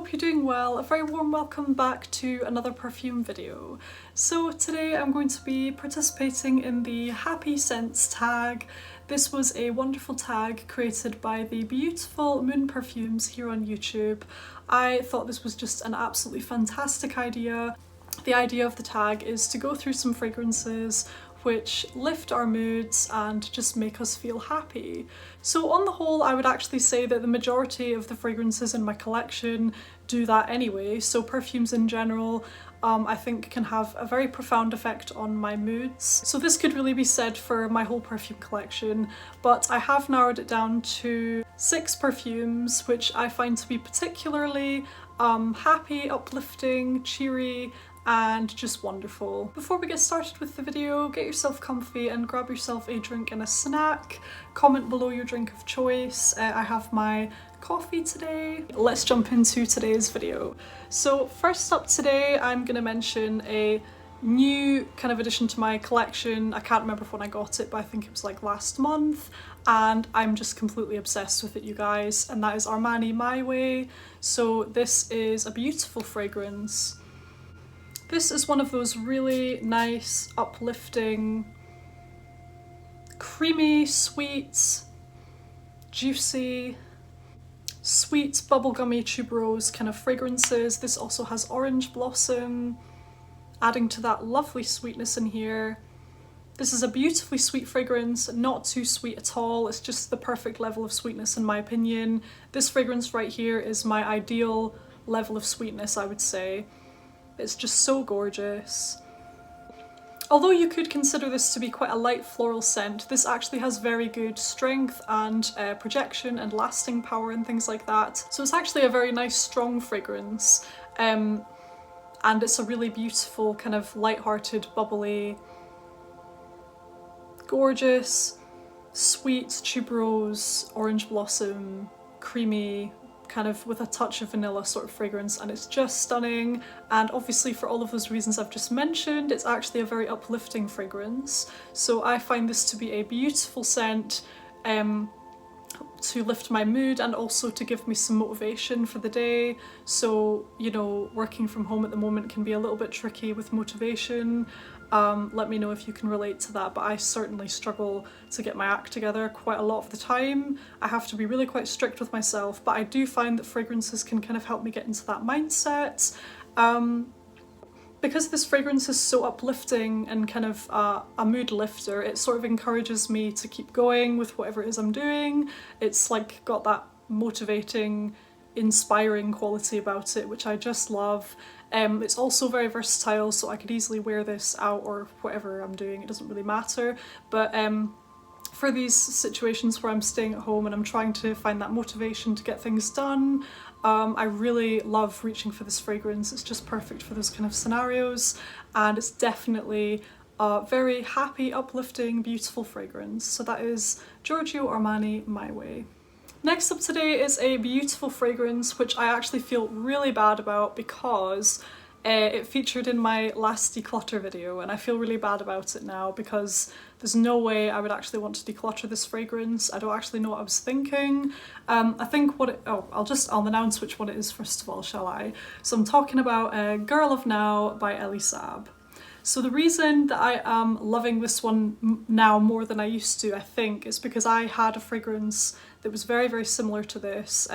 hope you're doing well. A very warm welcome back to another perfume video. So today I'm going to be participating in the Happy Scents tag. This was a wonderful tag created by the beautiful Moon Perfumes here on YouTube. I thought this was just an absolutely fantastic idea. The idea of the tag is to go through some fragrances which lift our moods and just make us feel happy. So on the whole, I would actually say that the majority of the fragrances in my collection do that anyway. So perfumes in general, I think can have a very profound effect on my moods. So this could really be said for my whole perfume collection, but I have narrowed it down to 6 perfumes which I find to be particularly happy, uplifting, cheery, and just wonderful. Before we get started with the video, get yourself comfy and grab yourself a drink and a snack. Comment below your drink of choice. I have my coffee today. Let's jump into today's video. So first up today, I'm gonna mention a new kind of addition to my collection. I can't remember when I got it, but I think it was like last month, and I'm just completely obsessed with it, you guys, and that is Armani My Way. So this is a beautiful fragrance. This is one of those really nice, uplifting, creamy, sweet, juicy, sweet bubblegummy tuberose kind of fragrances. This also has orange blossom, adding to that lovely sweetness in here. This is a beautifully sweet fragrance, not too sweet at all. It's just the perfect level of sweetness in my opinion. This fragrance right here is my ideal level of sweetness, I would say. It's just so gorgeous. Although you could consider this to be quite a light floral scent, this actually has very good strength and projection and lasting power and things like that. So it's actually a very nice strong fragrance, and it's a really beautiful kind of light-hearted, bubbly, gorgeous, sweet tuberose, orange blossom, creamy, kind of with a touch of vanilla sort of fragrance, and it's just stunning. And obviously for all of those reasons I've just mentioned, it's actually a very uplifting fragrance. So I find this to be a beautiful scent to lift my mood and also to give me some motivation for the day. So, you know, working from home at the moment can be a little bit tricky with motivation. Let me know if you can relate to that, but I certainly struggle to get my act together quite a lot of the time. I have to be really quite strict with myself, but I do find that fragrances can kind of help me get into that mindset. Because this fragrance is so uplifting and kind of a mood lifter, it sort of encourages me to keep going with whatever it is I'm doing. It's like got that motivating, inspiring quality about it, which I just love. It's also very versatile, so I could easily wear this out or whatever I'm doing, it doesn't really matter. But for these situations where I'm staying at home and I'm trying to find that motivation to get things done, I really love reaching for this fragrance. It's just perfect for those kind of scenarios, and it's definitely a very happy, uplifting, beautiful fragrance. So that is Giorgio Armani My Way. Next up today is a beautiful fragrance which I actually feel really bad about because it featured in my last declutter video, and I feel really bad about it now because there's no way I would actually want to declutter this fragrance. I don't actually know what I was thinking. I think what it, I'll announce which one it is first of all, shall I? So I'm talking about Girl of Now by Elie Saab. So the reason that I am loving this one now more than I used to, I think, is because I had a fragrance that was very, very similar to this,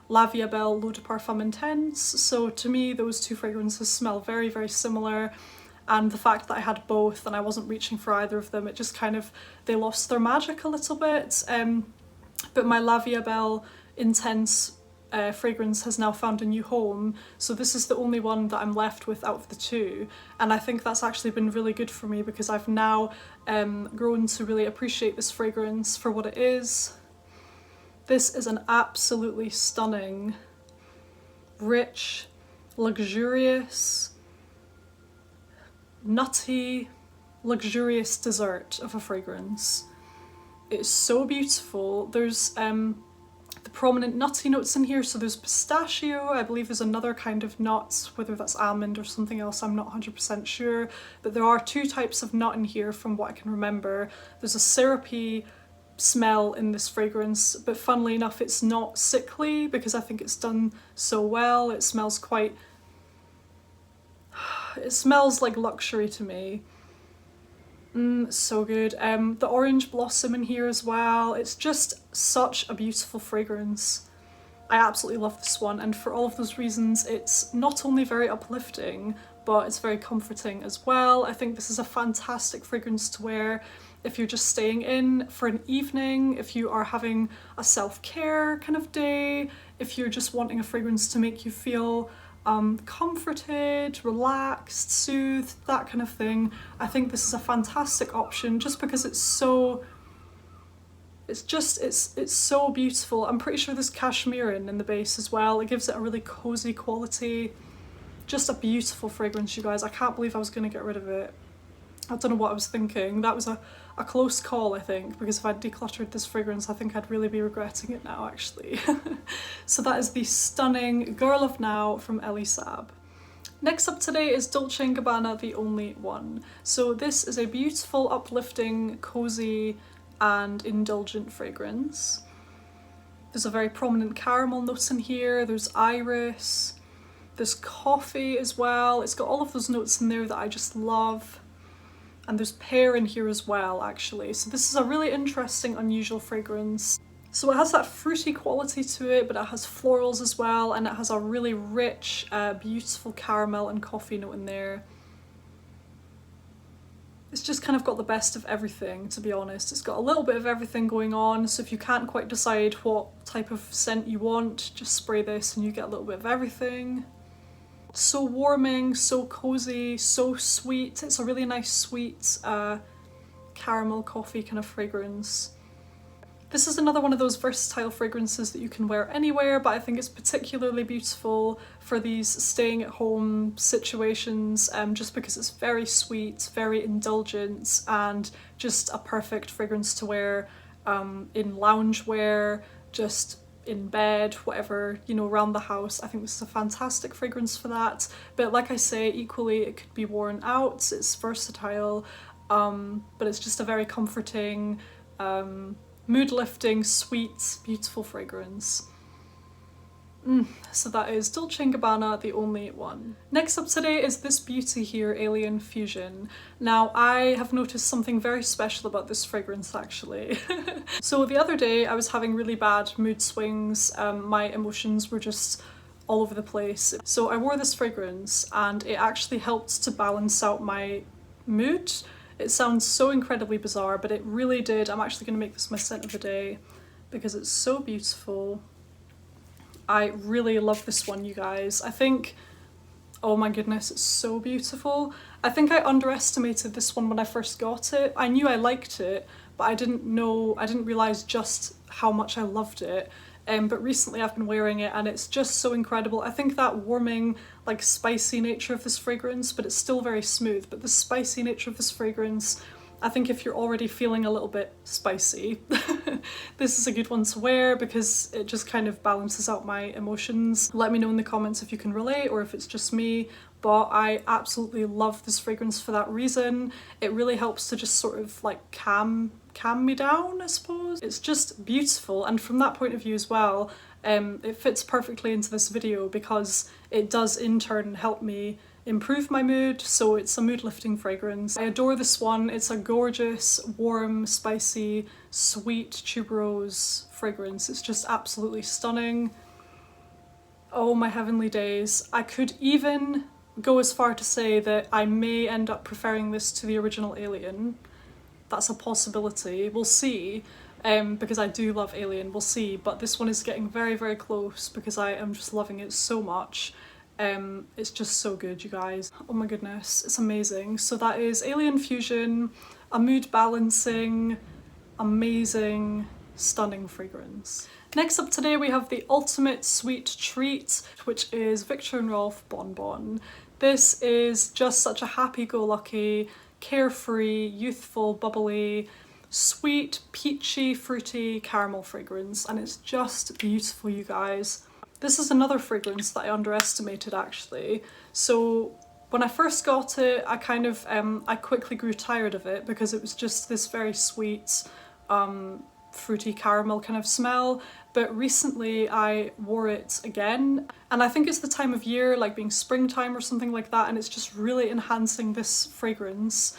La Vie Belle L'Eau de Parfum Intense. So to me, those two fragrances smell very, very similar. And the fact that I had both and I wasn't reaching for either of them, it just kind of, they lost their magic a little bit. But my La Vie Belle Intense fragrance has now found a new home, so this is the only one that I'm left with out of the two, and I think that's actually been really good for me because I've now grown to really appreciate this fragrance for what it is. This is an absolutely stunning, rich, luxurious, nutty, luxurious dessert of a fragrance. It's so beautiful. There's the prominent nutty notes in here, so there's pistachio, I believe there's another kind of nut, whether that's almond or something else, I'm not 100% sure, but there are 2 types of nut in here from what I can remember. There's a syrupy smell in this fragrance, but funnily enough it's not sickly because I think it's done so well. It smells quite, it smells like luxury to me. So good. The orange blossom in here as well. It's just such a beautiful fragrance. I absolutely love this one, and for all of those reasons it's not only very uplifting but it's very comforting as well. I think this is a fantastic fragrance to wear if you're just staying in for an evening, if you are having a self-care kind of day, if you're just wanting a fragrance to make you feel comforted, relaxed, soothed, that kind of thing. I think this is a fantastic option just because it's so, it's so beautiful. I'm pretty sure there's cashmere in the base as well. It gives it a really cozy quality. Just a beautiful fragrance, you guys. I can't believe I was going to get rid of it. I don't know what I was thinking. That was a close call, I think, because if I'd decluttered this fragrance, I think I'd really be regretting it now, actually. So that is the stunning Girl of Now from Elie Saab. Next up today is Dolce & Gabbana, The Only One. So this is a beautiful, uplifting, cozy and indulgent fragrance. There's a very prominent caramel note in here, there's iris, there's coffee as well. It's got all of those notes in there that I just love. And there's pear in here as well, actually. So this is a really interesting, unusual fragrance. So it has that fruity quality to it, but it has florals as well, and it has a really rich, beautiful caramel and coffee note in there. It's just kind of got the best of everything, to be honest. It's got a little bit of everything going on, so if you can't quite decide what type of scent you want, just spray this and you get a little bit of everything. So warming, so cozy, so sweet. It's a really nice sweet caramel coffee kind of fragrance. This is another one of those versatile fragrances that you can wear anywhere, but I think it's particularly beautiful for these staying at home situations, just because it's very sweet, very indulgent, and just a perfect fragrance to wear in loungewear, just in bed, whatever, you know, around the house. I think this is a fantastic fragrance for that. But like I say, equally it could be worn out. It's versatile, but it's just a very comforting, mood-lifting, sweet, beautiful fragrance. So that is Dolce & Gabbana, The Only One. Next up today is this beauty here, Alien Fusion. Now, I have noticed something very special about this fragrance, actually. So the other day I was having really bad mood swings. My emotions were just all over the place. So I wore this fragrance and it actually helped to balance out my mood. It sounds so incredibly bizarre, but it really did. I'm actually going to make this my scent of the day because it's so beautiful. I really love this one, you guys. I think, oh my goodness, it's so beautiful. I think I underestimated this one when I first got it. I knew I liked it, but I didn't realise just how much I loved it. But recently I've been wearing it and it's just so incredible. I think that warming, like spicy nature of this fragrance, but it's still very smooth, but the spicy nature of this fragrance, I think if you're already feeling a little bit spicy, this is a good one to wear because it just kind of balances out my emotions. Let me know in the comments if you can relate or if it's just me, but I absolutely love this fragrance for that reason. It really helps to just sort of like calm me down, I suppose. It's just beautiful, and from that point of view as well, it fits perfectly into this video because it does in turn help me improve my mood, so it's a mood lifting fragrance. I adore this one. It's a gorgeous, warm, spicy, sweet tuberose fragrance. It's just absolutely stunning. Oh my heavenly days. I could even go as far to say that I may end up preferring this to the original Alien. That's a possibility. We'll see, because I do love Alien. We'll see, but this one is getting very, very close because I am just loving it so much. It's just so good, you guys. Oh my goodness, it's amazing. So that is Alien Fusion, a mood balancing, amazing, stunning fragrance. Next up today we have the ultimate sweet treat, which is Viktor and Rolf Bonbon. This is just such a happy-go-lucky, carefree, youthful, bubbly, sweet, peachy, fruity caramel fragrance, and it's just beautiful, you guys. This is another fragrance that I underestimated, actually. So when I first got it, I kind of, I quickly grew tired of it because it was just this very sweet, fruity caramel kind of smell, but recently I wore it again, and I think it's the time of year, like being springtime or something like that, and it's just really enhancing this fragrance.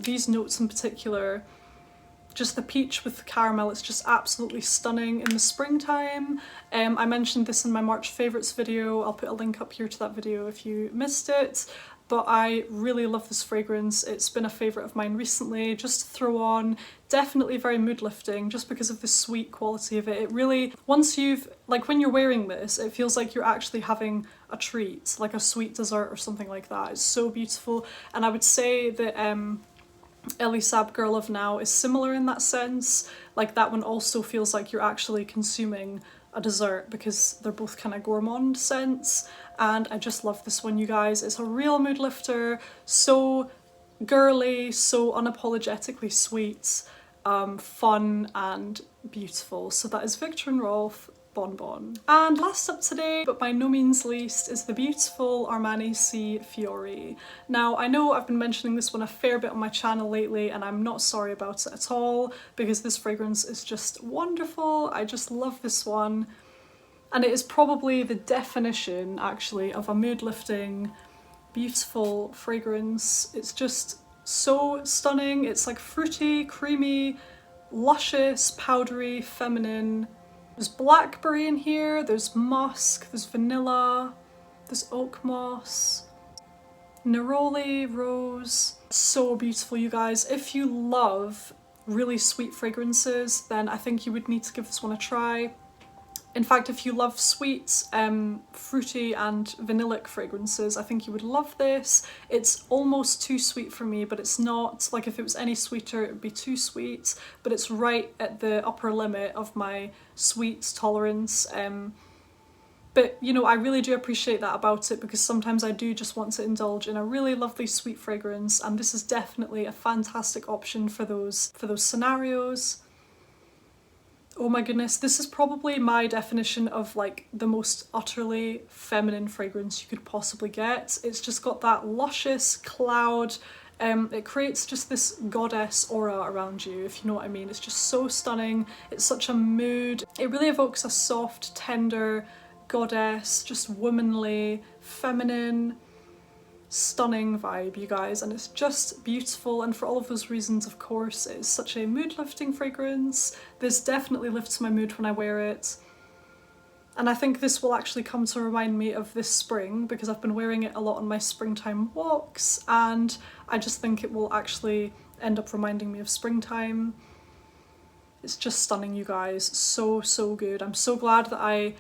These notes in particular, just the peach with the caramel, it's just absolutely stunning in the springtime. I mentioned this in my March favourites video. I'll put a link up here to that video if you missed it. But I really love this fragrance. It's been a favourite of mine recently, just to throw on. Definitely very mood lifting just because of the sweet quality of it. It really, once you've, like when you're wearing this, it feels like you're actually having a treat, like a sweet dessert or something like that. It's so beautiful. And I would say that Elie Saab Girl of Now is similar in that sense. Like that one also feels like you're actually consuming a dessert because they're both kind of gourmand scents, and I just love this one, you guys. It's a real mood lifter, so girly, so unapologetically sweet, fun and beautiful. So that is Viktor and Rolf Bonbon. And last up today, but by no means least, is the beautiful Armani Si Fiori. Now, I know I've been mentioning this one a fair bit on my channel lately, and I'm not sorry about it at all, because this fragrance is just wonderful. I just love this one. And it is probably the definition, actually, of a mood-lifting, beautiful fragrance. It's just so stunning. It's like fruity, creamy, luscious, powdery, feminine. There's blackberry in here, there's musk, there's vanilla, there's oak moss, neroli, rose. So beautiful, you guys. If you love really sweet fragrances, then I think you would need to give this one a try. In fact, if you love sweet, fruity and vanillic fragrances, I think you would love this. It's almost too sweet for me, but it's not. Like if it was any sweeter, it would be too sweet, but it's right at the upper limit of my sweet tolerance. But you know, I really do appreciate that about it, because sometimes I do just want to indulge in a really lovely sweet fragrance, and this is definitely a fantastic option for those scenarios. Oh my goodness, this is probably my definition of like the most utterly feminine fragrance you could possibly get. It's just got that luscious cloud. It creates just this goddess aura around you, if you know what I mean. It's just so stunning. It's such a mood. It really evokes a soft, tender goddess, just womanly, feminine, stunning vibe, you guys, and it's just beautiful. And for all of those reasons, of course, it's such a mood lifting fragrance. This definitely lifts my mood when I wear it, and I think this will actually come to remind me of this spring, because I've been wearing it a lot on my springtime walks, and I just think it will actually end up reminding me of springtime. It's just stunning, you guys. So good. I'm so glad that I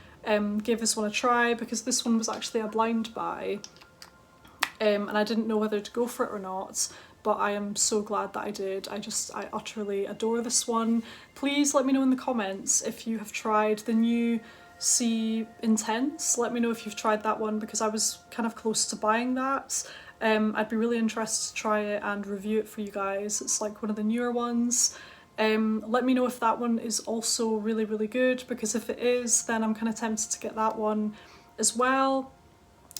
gave this one a try, because this one was actually a blind buy. And I didn't know whether to go for it or not, but I am so glad that I did. I utterly adore this one. Please let me know in the comments if you have tried the new Si Intense. Let me know if you've tried that one, because I was kind of close to buying that. I'd be really interested to try it and review it for you guys. It's like one of the newer ones. Let me know if that one is also really good, because if it is, then I'm kind of tempted to get that one as well.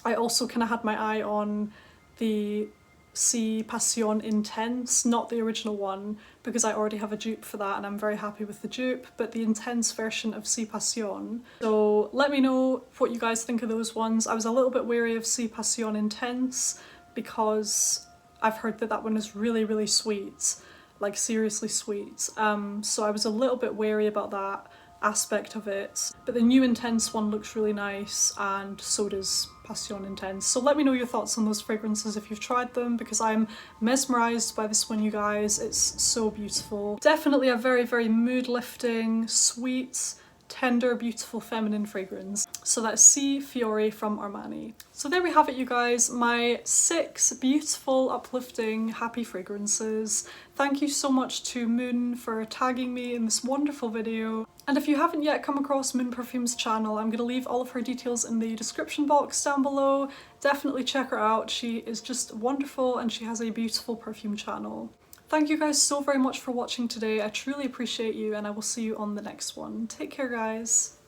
I also kind of had my eye on the Si Passion Intense, not the original one, because I already have a dupe for that and I'm very happy with the dupe, but the intense version of Si Passion. So let me know what you guys think of those ones. I was a little bit wary of Si Passion Intense because I've heard that that one is really sweet, like seriously sweet. So I was a little bit wary about that aspect of it, but the new Intense one looks really nice, and so does Passion Intense. So let me know your thoughts on those fragrances if you've tried them, because I'm mesmerised by this one, you guys. It's so beautiful. Definitely a very mood lifting, sweet, tender, beautiful feminine fragrance. So that's Si Fiori from Armani. So there we have it, you guys, my 6 beautiful, uplifting, happy fragrances. Thank you so much to Moon for tagging me in this wonderful video. And if you haven't yet come across Moon Perfume's channel, I'm going to leave all of her details in the description box down below. Definitely check her out. She is just wonderful, and she has a beautiful perfume channel. Thank you guys so very much for watching today. I truly appreciate you, and I will see you on the next one. Take care, guys.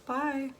Bye.